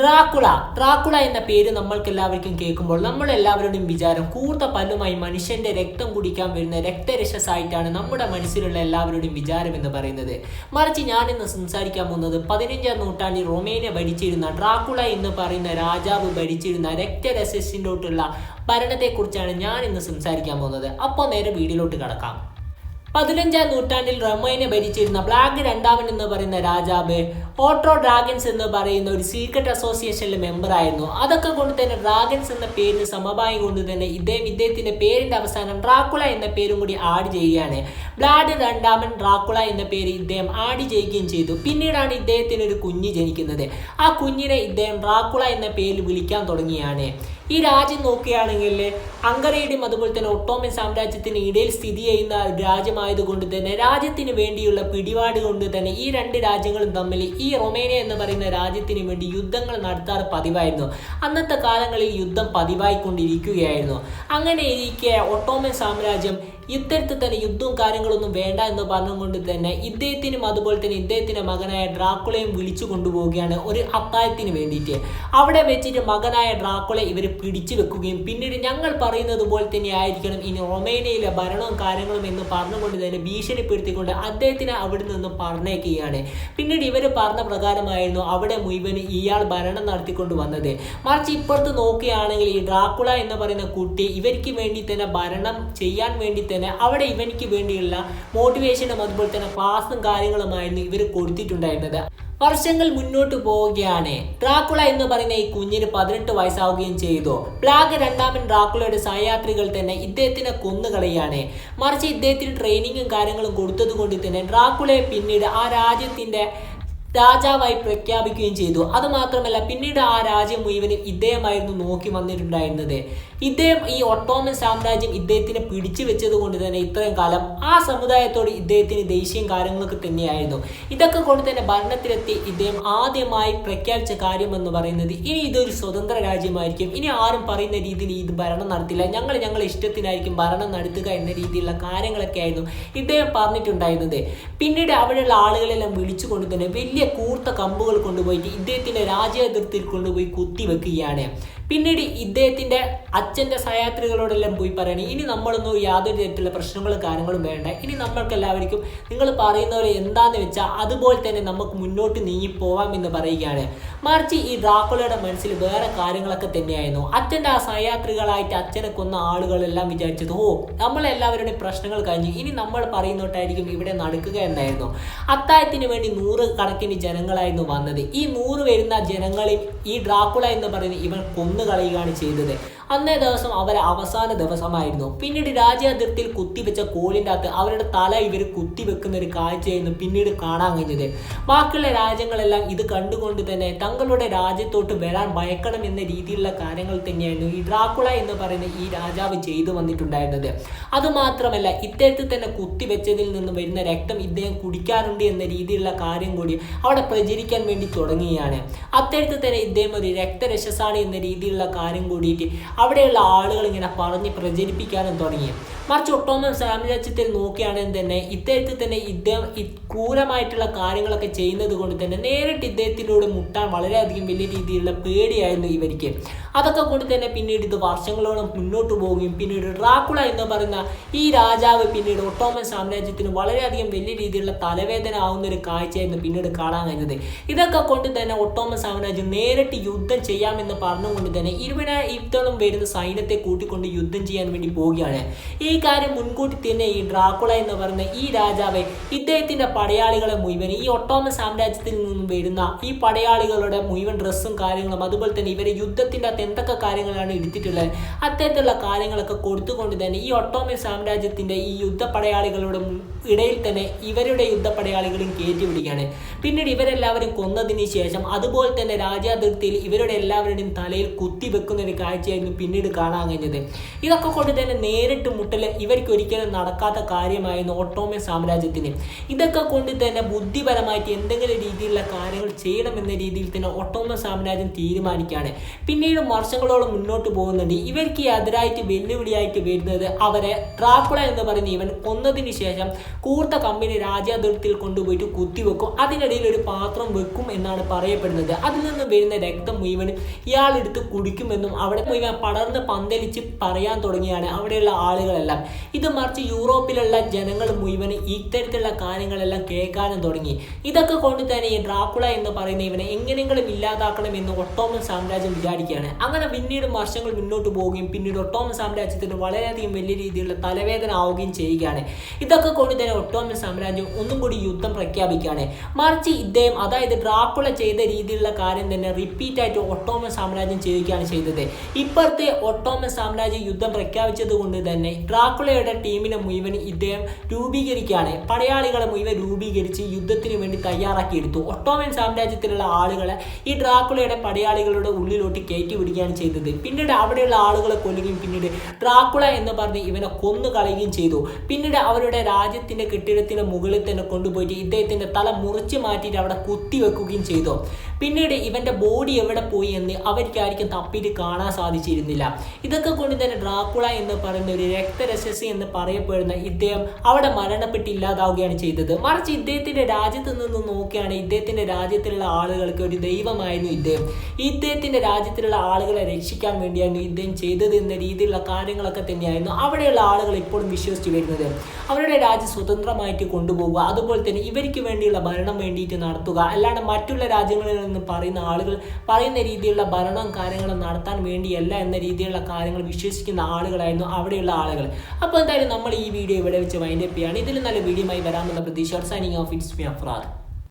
Dracula എന്ന പേര് നമ്മൾക്ക് എല്ലാവർക്കും കേൾക്കുമ്പോൾ നമ്മളെല്ലാവരുടെയും വിചാരം കൂർത്ത പല്ലുമായി മനുഷ്യന്റെ രക്തം കുടിക്കാൻ വരുന്ന രക്തരക്ഷസായിട്ടാണ് നമ്മുടെ മനസ്സിലുള്ള എല്ലാവരുടെയും വിചാരം എന്ന് പറയുന്നത്. മറിച്ച് ഞാൻ ഇന്ന് സംസാരിക്കാൻ പോകുന്നത് 15ാം നൂറ്റാണ്ടിൽ റൊമേനിയ ഭരിച്ചിരുന്ന ഡ്രാക്കുള എന്ന് പറയുന്ന രാജാവ് ഭരിച്ചിരുന്ന രക്തരക്ഷസിലോട്ടുള്ള ഭരണത്തെക്കുറിച്ചാണ് ഞാൻ ഇന്ന് സംസാരിക്കാൻ പോകുന്നത്. അപ്പോൾ നേരെ വീഡിയോയിലോട്ട് കടക്കാം. 15ാം നൂറ്റാണ്ടിൽ റൊമേനിയ ഭരിച്ചിരുന്ന ബ്ലാഗ് രണ്ടാമൻ എന്ന് പറയുന്ന രാജാവ് ഓട്ടോ ഡ്രാഗൻസ് എന്ന് പറയുന്ന ഒരു സീക്രട്ട് അസോസിയേഷനിലെ മെമ്പർ ആയിരുന്നു. അതൊക്കെ കൊണ്ട് തന്നെ ഡ്രാഗൻസ് എന്ന പേരിന് സമവായം കൊണ്ട് തന്നെ ഇദ്ദേഹത്തിന്റെ പേരിന്റെ അവസാനം ഡ്രാക്കുള എന്ന പേരും കൂടി ആഡ് ചെയ്യുകയാണ്. ബ്ലാഡ് രണ്ടാമൻ ഡ്രാക്കുള എന്ന പേര് ഇദ്ദേഹം ആഡ് ചെയ്യുകയും ചെയ്തു. പിന്നീടാണ് ഇദ്ദേഹത്തിന് ഒരു കുഞ്ഞ് ജനിക്കുന്നത്. ആ കുഞ്ഞിനെ ഇദ്ദേഹം ഡ്രാക്കുള എന്ന പേരിൽ വിളിക്കാൻ തുടങ്ങിയാണ്. ഈ രാജ്യം നോക്കുകയാണെങ്കിൽ ഹംഗറിയുടെയും അതുപോലെ തന്നെ ഒട്ടോമൻ സാമ്രാജ്യത്തിന് ഇടയിൽ സ്ഥിതി ചെയ്യുന്ന രാജ്യമായതുകൊണ്ട് തന്നെ രാജ്യത്തിന് വേണ്ടിയുള്ള പിടിപാട് കൊണ്ട് തന്നെ ഈ രണ്ട് രാജ്യങ്ങളും തമ്മിൽ ഈ റൊമേനിയ എന്ന് പറയുന്ന രാജ്യത്തിന് വേണ്ടി യുദ്ധങ്ങൾ നടത്താറ് പതിവായിരുന്നു. അന്നത്തെ കാലങ്ങളിൽ യുദ്ധം പതിവായിക്കൊണ്ടിരിക്കുകയായിരുന്നു. അങ്ങനെ ഇരിക്കെ ഒട്ടോമൻ സാമ്രാജ്യം ഇത്തരത്തിൽ തന്നെ യുദ്ധവും കാര്യങ്ങളൊന്നും വേണ്ട എന്ന് പറഞ്ഞുകൊണ്ട് തന്നെ ഇദ്ദേഹത്തിനും അതുപോലെ തന്നെ ഇദ്ദേഹത്തിന്റെ മകനായ ഡ്രാക്കുളയും വിളിച്ചു കൊണ്ടുപോവുകയാണ് ഒരു അത്തായത്തിന് വേണ്ടിയിട്ട്. അവിടെ വെച്ചിട്ട് മകനായ ഡ്രാക്കുളയെ ഇവർ പിടിച്ചു വെക്കുകയും പിന്നീട് ഞങ്ങൾ പറയുന്നത് പോലെ തന്നെ ആയിരിക്കണം ഇനി റൊമേനിയയിലെ ഭരണവും കാര്യങ്ങളും എന്ന് പറഞ്ഞുകൊണ്ട് തന്നെ ഭീഷണിപ്പെടുത്തിക്കൊണ്ട് അദ്ദേഹത്തിനെ അവിടെ നിന്ന് പറഞ്ഞേക്കുകയാണ്. പിന്നീട് ഇവർ പറഞ്ഞ പ്രകാരമായിരുന്നു അവിടെ മുഴുവൻ ഇയാൾ ഭരണം നടത്തിക്കൊണ്ട് വന്നത്. മറിച്ച് ഇപ്പുറത്ത് നോക്കുകയാണെങ്കിൽ ഈ ഡ്രാക്കുള എന്ന് പറയുന്ന കുട്ടി ഇവർക്ക് വേണ്ടി തന്നെ ഭരണം ചെയ്യാൻ വേണ്ടി അവിടെ ഇവനിക്ക് വേണ്ടിയുള്ള മോട്ടിവേഷനും അതുപോലെ തന്നെ ക്ലാസും കാര്യങ്ങളുമായിരുന്നു ഇവർ കൊടുത്തിട്ടുണ്ടായിരുന്നത്. വർഷങ്ങൾ മുന്നോട്ട് പോവുകയാണ്. ഡ്രാക്കുള എന്ന് പറയുന്ന ഈ കുഞ്ഞിന് 18 വയസ്സാവുകയും ചെയ്തു. ബ്ലാഗ് രണ്ടാമൻ ഡ്രാക്കുളയുടെ സഹയാത്രികൾ തന്നെ ഇദ്ദേഹത്തിനെ കൊന്നുകളയാണ്. മറിച്ച് ഇദ്ദേഹത്തിന് ട്രെയിനിങ്ങും കാര്യങ്ങളും കൊടുത്തത് കൊണ്ട് തന്നെ ഡ്രാക്കുളയെ പിന്നീട് ആ രാജ്യത്തിന്റെ രാജാവായി പ്രഖ്യാപിക്കുകയും ചെയ്തു. അതുമാത്രമല്ല പിന്നീട് ആ രാജ്യം മുഴുവനും ഇദ്ദേഹമായിരുന്നു നോക്കി വന്നിട്ടുണ്ടായിരുന്നത്. ഇദ്ദേഹം ഈ ഒട്ടോമൻ സാമ്രാജ്യം ഇദ്ദേഹത്തിനെ പിടിച്ചു വെച്ചത് കൊണ്ട് തന്നെ ഇത്രയും കാലം ആ സമുദായത്തോട് ഇദ്ദേഹത്തിന് ദേഷ്യവും കാര്യങ്ങളൊക്കെ തന്നെയായിരുന്നു. ഇതൊക്കെ കൊണ്ട് തന്നെ ഭരണത്തിലെത്തി ഇദ്ദേഹം ആദ്യമായി പ്രഖ്യാപിച്ച കാര്യം എന്ന് പറയുന്നത് ഇനി ഇതൊരു സ്വതന്ത്ര രാജ്യമായിരിക്കും, ഇനി ആരും പറയുന്ന രീതിയിൽ ഇത് ഭരണം നടത്തില്ല, ഞങ്ങളുടെ ഇഷ്ടത്തിനായിരിക്കും ഭരണം നടത്തുക എന്ന രീതിയിലുള്ള കാര്യങ്ങളൊക്കെ ആയിരുന്നു ഇദ്ദേഹം പറഞ്ഞിട്ടുണ്ടായിരുന്നത്. പിന്നീട് അവിടെയുള്ള ആളുകളെല്ലാം വിളിച്ചുകൊണ്ട് തന്നെ വലിയ കൂർത്ത കമ്പുകൾ കൊണ്ടുപോയിട്ട് ഇദ്ദേഹത്തിന്റെ രാജ്യാതിർത്തിയിൽ കൊണ്ടുപോയി കുത്തിവെക്കുകയാണ്. പിന്നീട് ഇദ്ദേഹത്തിന്റെ അച്ഛന്റെ സഹയാത്രികളോടെല്ലാം പോയി പറയണേ ഇനി നമ്മളൊന്നും യാതൊരു തരത്തിലുള്ള പ്രശ്നങ്ങളും കാര്യങ്ങളും വേണ്ട, ഇനി നമ്മൾക്ക് എല്ലാവർക്കും നിങ്ങൾ പറയുന്ന പോലെ എന്താന്ന് വെച്ചാൽ അതുപോലെ തന്നെ നമുക്ക് മുന്നോട്ട് നീങ്ങി പോവാം എന്ന് പറയുകയാണ്. മറിച്ച് ഈ ഡ്രാക്കുളയുടെ മനസ്സിൽ വേറെ കാര്യങ്ങളൊക്കെ തന്നെയായിരുന്നു. അച്ഛൻ്റെ ആ സഹയാത്രികളായിട്ട് അച്ഛനെ കൊന്ന ആളുകളെല്ലാം വിചാരിച്ചത് നമ്മളെല്ലാവരുടെയും പ്രശ്നങ്ങൾ കഴിഞ്ഞു, ഇനി നമ്മൾ പറയുന്നോട്ടായിരിക്കും ഇവിടെ നടക്കുക എന്നായിരുന്നു. അത്തായത്തിന് വേണ്ടി 100 കണക്കിന് ജനങ്ങളായിരുന്നു വന്നത്. ഈ 100 വരുന്ന ജനങ്ങളിൽ ഈ ഡ്രാക്കുള എന്ന് പറയുന്ന ഇവൻ കളയുകയാണ് ചെയ്തത്. അന്നേ ദിവസം അവരെ അവസാന ദിവസമായിരുന്നു. പിന്നീട് രാജ്യാതിർത്തിയിൽ കുത്തിവെച്ച കോലിൻ്റെ അകത്ത് അവരുടെ തല ഇവർ കുത്തിവെക്കുന്ന ഒരു കാഴ്ചയായിരുന്നു പിന്നീട് കാണാൻ കഴിഞ്ഞത്. ബാക്കിയുള്ള രാജ്യങ്ങളെല്ലാം ഇത് കണ്ടുകൊണ്ട് തന്നെ തങ്ങളുടെ രാജ്യത്തോട്ട് വരാൻ ഭയക്കണം എന്ന രീതിയിലുള്ള കാര്യങ്ങൾ തന്നെയായിരുന്നു ഈ ഡ്രാക്കുള എന്ന് പറയുന്ന ഈ രാജാവ് ചെയ്തു വന്നിട്ടുണ്ടായിരുന്നത്. അതുമാത്രമല്ല ഇത്തരത്തിൽ തന്നെ കുത്തിവെച്ചതിൽ നിന്ന് വരുന്ന രക്തം ഇദ്ദേഹം കുടിക്കാറുണ്ട് എന്ന രീതിയിലുള്ള കാര്യം കൂടി അവിടെ പ്രചരിക്കാൻ വേണ്ടി തുടങ്ങുകയാണ്. അത്തരത്തിൽ തന്നെ ഇദ്ദേഹം ഒരു രക്തരക്ഷസാണ് എന്ന രീതിയിലുള്ള കാര്യം കൂടിയിട്ട് അവിടെയുള്ള ആളുകൾ ഇങ്ങനെ പറഞ്ഞ് പ്രചരിപ്പിക്കാനും തുടങ്ങി. മറിച്ച് ഒട്ടോമൻ സാമ്രാജ്യത്തിൽ നോക്കുകയാണെങ്കിൽ തന്നെ ഇദ്ദേഹത്തിൽ തന്നെ ഇദ്ദേഹം ക്രൂരമായിട്ടുള്ള കാര്യങ്ങളൊക്കെ ചെയ്യുന്നത് കൊണ്ട് തന്നെ നേരിട്ട് ഇദ്ദേഹത്തിലൂടെ മുട്ടാൻ വളരെയധികം വലിയ രീതിയിലുള്ള പേടിയായിരുന്നു ഇവർക്ക്. അതൊക്കെ കൊണ്ട് തന്നെ പിന്നീട് ഇത് വർഷങ്ങളോളം മുന്നോട്ട് പോവുകയും പിന്നീട് ഡ്രാക്കുള എന്ന് പറയുന്ന ഈ രാജാവ് പിന്നീട് ഒട്ടോമൻ സാമ്രാജ്യത്തിന് വളരെയധികം വലിയ രീതിയിലുള്ള തലവേദന ആവുന്ന ഒരു കാഴ്ചയായിരുന്നു പിന്നീട് കാണാൻ കഴിഞ്ഞത്. ഇതൊക്കെ കൊണ്ട് തന്നെ ഒട്ടോമൻ സാമ്രാജ്യം നേരിട്ട് യുദ്ധം ചെയ്യാമെന്ന് പറഞ്ഞുകൊണ്ട് തന്നെ 20,000 വരുന്ന സൈന്യത്തെ കൂട്ടിക്കൊണ്ട് യുദ്ധം ചെയ്യാൻ വേണ്ടി പോവുകയാണ്. ഈ കാര്യം മുൻകൂട്ടി തന്നെ ഈ ഡ്രാക്കുള എന്ന് പറയുന്ന ഈ രാജാവ് ഇദ്ദേഹത്തിന്റെ പടയാളികളെ മുഴുവൻ ഈ ഒട്ടോമൻ സാമ്രാജ്യത്തിൽ നിന്നും വരുന്ന ഈ പടയാളികളുടെ മുഴുവൻ ഡ്രസ്സും കാര്യങ്ങളും അതുപോലെ തന്നെ ഇവരെ യുദ്ധത്തിന്റെ അകത്ത് എന്തൊക്കെ കാര്യങ്ങളാണ് എടുത്തിട്ടുള്ളത് അത്തരത്തിലുള്ള കാര്യങ്ങളൊക്കെ കൊടുത്തുകൊണ്ട് തന്നെ ഈ ഒട്ടോമൻ സാമ്രാജ്യത്തിന്റെ ഈ യുദ്ധപടയാളികളുടെ ഇടയിൽ തന്നെ ഇവരുടെ യുദ്ധപടയാളികളും കയറ്റിവിടുകയാണ്. പിന്നീട് ഇവരെല്ലാവരും കൊന്നതിന് ശേഷം അതുപോലെ തന്നെ രാജ്യാതിർത്തിയിൽ ഇവരുടെ എല്ലാവരുടെയും തലയിൽ കുത്തിവെക്കുന്ന ഒരു കാഴ്ചയായിരുന്നു പിന്നീട് കാണാൻ കഴിഞ്ഞത്. ഇതൊക്കെ കൊണ്ട് തന്നെ നേരിട്ട് മുട്ടൽ ഇവർക്ക് ഒരിക്കലും നടക്കാത്ത കാര്യമായിരുന്നു ഒട്ടോമൻ സാമ്രാജ്യത്തിന്. ഇതൊക്കെ കൊണ്ട് തന്നെ ബുദ്ധിപരമായിട്ട് എന്തെങ്കിലും രീതിയിലുള്ള കാര്യങ്ങൾ ചെയ്യണമെന്ന രീതിയിൽ തന്നെ ഒട്ടോമൻ സാമ്രാജ്യം തീരുമാനിക്കുകയാണ്. പിന്നീട് വർഷങ്ങളോളം മുന്നോട്ട് പോകുന്നുണ്ട്. ഇവർക്ക് എതിരായിട്ട് വെല്ലുവിളിയായിട്ട് വരുന്നത് അവരെ ഡ്രാക്കുള എന്ന് പറയുന്ന ഇവൻ കൊന്നതിന് ശേഷം കൂർത്ത കമ്പനി രാജ്യാതിർത്തിയിൽ കൊണ്ടുപോയിട്ട് കുത്തിവെക്കും. അതിനിടയിൽ ഒരു പാത്രം വെക്കും എന്നാണ് പറയപ്പെടുന്നത്. അതിൽ നിന്ന് വരുന്ന രക്തം മുഴുവൻ ഇയാളെടുത്ത് കുടിക്കുമെന്നും അവിടെ മുഴുവൻ പടർന്ന് പന്തലിച്ച് പറയാൻ തുടങ്ങിയാണ് അവിടെയുള്ള ആളുകളെല്ലാം. ഇത് മറിച്ച് യൂറോപ്പിലുള്ള ജനങ്ങൾ മുഴുവൻ ഇത്തരത്തിലുള്ള കാര്യങ്ങളെല്ലാം കേൾക്കാനും തുടങ്ങി. ഇതൊക്കെ കൊണ്ട് തന്നെ ഈ ഡ്രാക്കുള എന്ന് പറയുന്ന ഇവനെ എങ്ങനെയെങ്കിലും ഇല്ലാതാക്കണം എന്ന് ഒട്ടോമൻ സാമ്രാജ്യം വിചാരിക്കുകയാണ്. അങ്ങനെ പിന്നീട് വർഷങ്ങൾ മുന്നോട്ട് പോവുകയും പിന്നീട് ഒട്ടോമൻ സാമ്രാജ്യത്തിന് വളരെയധികം വലിയ രീതിയിലുള്ള തലവേദന ആവുകയും ചെയ്യുകയാണ്. ഇതൊക്കെ കൊണ്ട് തന്നെ ഒട്ടോമൻ സാമ്രാജ്യം ഒന്നും കൂടി യുദ്ധം പ്രഖ്യാപിക്കുകയാണ്. മറിച്ച് ഇദ്ദേഹം അതായത് ഡ്രാക്കുള ചെയ്ത രീതിയിലുള്ള കാര്യം തന്നെ റിപ്പീറ്റ് ആയിട്ട് ഒട്ടോമൻ സാമ്രാജ്യം ചെയ്യുകയാണ് ചെയ്തത്. ഇപ്പോഴത്തെ ഒട്ടോമൻ സാമ്രാജ്യം യുദ്ധം പ്രഖ്യാപിച്ചത് കൊണ്ട് തന്നെ ഡ്രാക്കുളയുടെ ടീമിനെ മുഴുവൻ ഇദ്ദേഹം രൂപീകരിക്കുകയാണ്. പടയാളികളെ മുഴുവൻ രൂപീകരിച്ച് യുദ്ധത്തിന് വേണ്ടി തയ്യാറാക്കിയെടുത്തു. ഒട്ടോമൻ സാമ്രാജ്യത്തിലുള്ള ആളുകളെ ഈ ഡ്രാക്കുളയുടെ പടയാളികളുടെ ഉള്ളിലോട്ട് കയറ്റി വിടുകയാണ് ചെയ്തത്. പിന്നീട് അവിടെയുള്ള ആളുകളെ കൊല്ലുകയും പിന്നീട് ഡ്രാക്കുള എന്ന് പറഞ്ഞ് ഇവനെ കൊന്നു കളയുകയും ചെയ്തു. പിന്നീട് അവരുടെ രാജ്യത്തിന്റെ കെട്ടിടത്തിന്റെ മുകളിൽ തന്നെ കൊണ്ടുപോയിട്ട് ഇദ്ദേഹത്തിന്റെ തല മുറിച്ച് മാറ്റിയിട്ട് അവിടെ കുത്തിവെക്കുകയും ചെയ്തു. പിന്നീട് ഇവന്റെ ബോഡി എവിടെ പോയി എന്ന് അവർക്കായിരിക്കും തപ്പിയിട്ട് കാണാൻ സാധിച്ചിരുന്നില്ല. ഇതൊക്കെ കൊണ്ട് തന്നെ ഡ്രാക്കുള എന്ന് പറയുന്ന ഒരു രക്തരക്ഷസി എന്ന് പറയപ്പെടുന്ന ഇദ്ദേഹം അവിടെ മരണപ്പെട്ട് ഇല്ലാതാവുകയാണ് ചെയ്തത്. മറിച്ച് ഇദ്ദേഹത്തിന്റെ രാജ്യത്ത് നിന്ന് നോക്കുകയാണ് ഇദ്ദേഹത്തിന്റെ രാജ്യത്തിലുള്ള ആളുകൾക്ക് ഒരു ദൈവമായിരുന്നു ഇദ്ദേഹം. ഇദ്ദേഹത്തിന്റെ രാജ്യത്തിലുള്ള ആളുകളെ രക്ഷിക്കാൻ വേണ്ടിയായിരുന്നു ഇദ്ദേഹം ചെയ്തത് എന്ന രീതിയിലുള്ള കാര്യങ്ങളൊക്കെ തന്നെയായിരുന്നു അവിടെയുള്ള ആളുകൾ ഇപ്പോഴും വിശ്വസിച്ച് വരുന്നത്. അവരുടെ രാജ്യം സ്വതന്ത്രമായിട്ട് കൊണ്ടുപോകുക, അതുപോലെ തന്നെ ഇവർക്ക് വേണ്ടിയുള്ള ഭരണം വേണ്ടിയിട്ട് നടത്തുക, അല്ലാണ്ട് മറ്റുള്ള രാജ്യങ്ങളിൽ നിന്ന് പറയുന്ന ആളുകൾ പറയുന്ന രീതിയിലുള്ള ഭരണവും കാര്യങ്ങളും നടത്താൻ വേണ്ടിയല്ല എന്ന രീതിയിലുള്ള കാര്യങ്ങൾ വിശ്വസിക്കുന്ന ആളുകളായിരുന്നു അവിടെയുള്ള ആളുകൾ. അപ്പോൾ എന്തായാലും നമ്മൾ ഈ വീഡിയോ ഇവിടെ വെച്ച് വൈൻഡപ്പ് ചെയ്യാണ്. ഇതിൽ നല്ല വീഡിയോയുമായി വരാമെന്ന പ്രതീക്ഷ. Signing off, it's me Afrad.